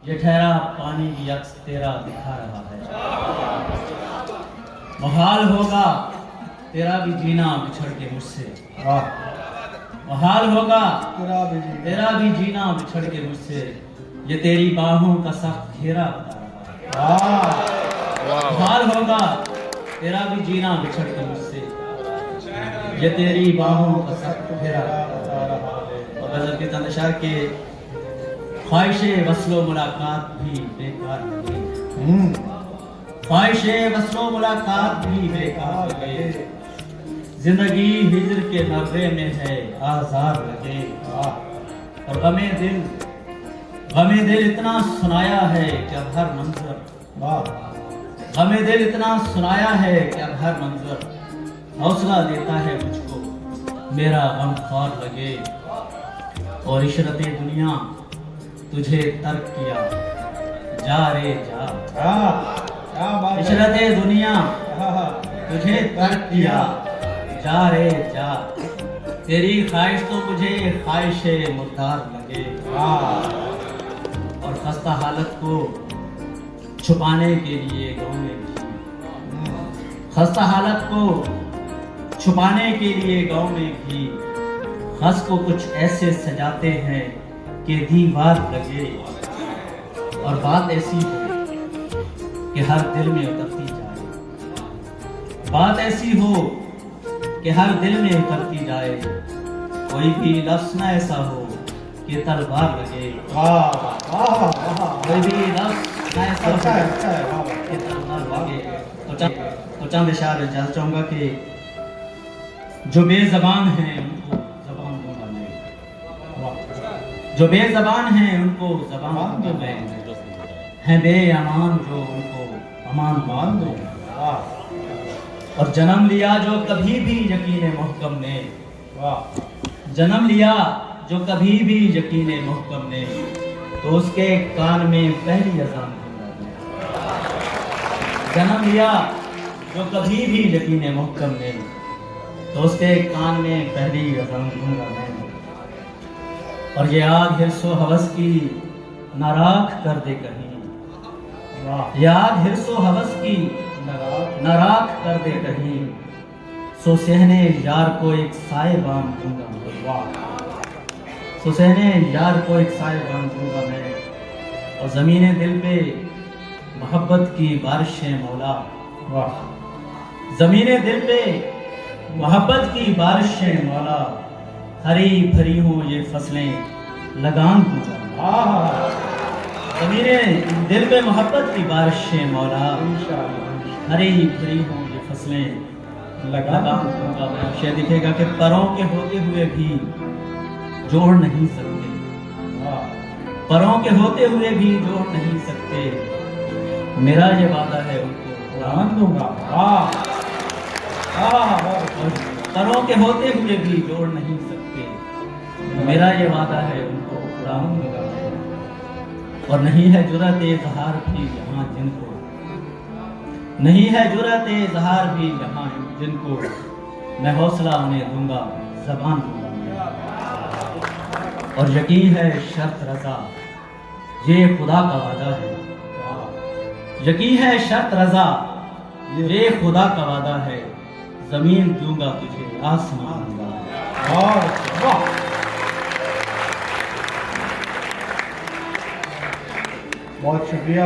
ये ठहरा पानी भी अक्स तेरा दिखा रहा है। मुहाल होगा तेरा भी जीना बिछड़ के मुझसे, मुहाल होगा तेरा भी जीना बिछड़ के मुझसे। ये तेरी बाहों का सख्त घेरा बता रहा है। मुहाल होगा तेरा भी जीना बिछड़ के मुझसे, ये तेरी बाहों का सख्त घेरा बता रहा है। और गजल के चंद अशआर के ख्वाहिशे वस्लो मुलाकात भी बेकार लगे, ख्वाहिशे वस्लो मुलाकात भी बेकार लगे। जिंदगी हिजर के नर्रे में है आजार लगे। और गमे दिल इतना सुनाया है कि अब हर मंजर, गमे दिल इतना सुनाया है कि अब हर मंजर हौसला देता है मुझको मेरा गम ख्वार लगे। और इशरते दुनिया तुझे तर्क किया जा रे जा, इशरते दुनिया तुझे तर्क किया जा रे जा। तेरी ख्वाहिश तो मुझे ख्वाहिशे मुर्दार लगे। और खस्ता हालत को छुपाने के लिए गाँव में भी, खस्ता हालत को छुपाने के लिए गाँव में भी हंस को कुछ ऐसे सजाते हैं कि दीवार लगे। और बात ऐसी हो कि हर दिल में उतरती जाए, बात ऐसी हो कि हर दिल में उतरती जाए। कोई भी लफ्ज़ ना ऐसा हो कि तलवार लगे, कोई भी लफ्ज़ ना ऐसा हो कि तलवार लगे। तो चंद इशारे जानना चाहूँगा कि जो बेज़बान हैं उनको ज़बान दूंगा मैं, जो बेज़बान हैं उनको ज़बान दूंगा मैं, हैं बेईमान जो उनको अमान मान दूंगा। और जन्म लिया जो कभी भी यकीन मुहकम ने, जन्म लिया जो कभी भी यकीन मुहकम ने, तो उसके कान में पहली अज़ान दूंगा। जन्म लिया जो कभी भी यकीन मुहकम ने, तो उसके कान में पहली अज़ान दूंगा मैं। और ये आग हिर्सो हवस की नाराख कर दे कहीं, ये आग हिर्सो हवस की नाराख कर दे कहीं, सो सहने यार को एक साहिबान दूंगा मैं, सो सहने यार को एक साहिबान दूंगा मैं। और ज़मीने दिल पे मोहब्बत की बारिशें मौला, ज़मीने दिल पे मोहब्बत की बारिशें मौला, हरी भरी हो ये फसलें लगान दूंगा। ज़मीने दिल पे मोहब्बत की बारिशें मौला, हरी भरी हो ये फसलें लगान दूंगा मैं। शेर दिखेगा कि परों के होते हुए भी जोड़ नहीं सकते, परों के होते हुए भी जोड़ नहीं सकते। मेरा ये वादा है उनको उड़ान दूंगा, परों के होते हुए भी जोड़ नहीं सकते। मेरा ये वादा है उनको उड़ान दूंगा। और नहीं है जुर्रत इज़हार भी यहाँ जिनको, नहीं है जुर्रत इज़हार भी यहाँ जिनको, मैं हौसला उन्हें दूंगा ज़बान दूंगा मैं। और यकीन है शर्त रज़ा ये खुदा का वादा है, यकीन है शर्त रज़ा ये खुदा का वादा है। ज़मीन दूंगा तुझे आसमान दूंगा। और बहुत शुक्रिया।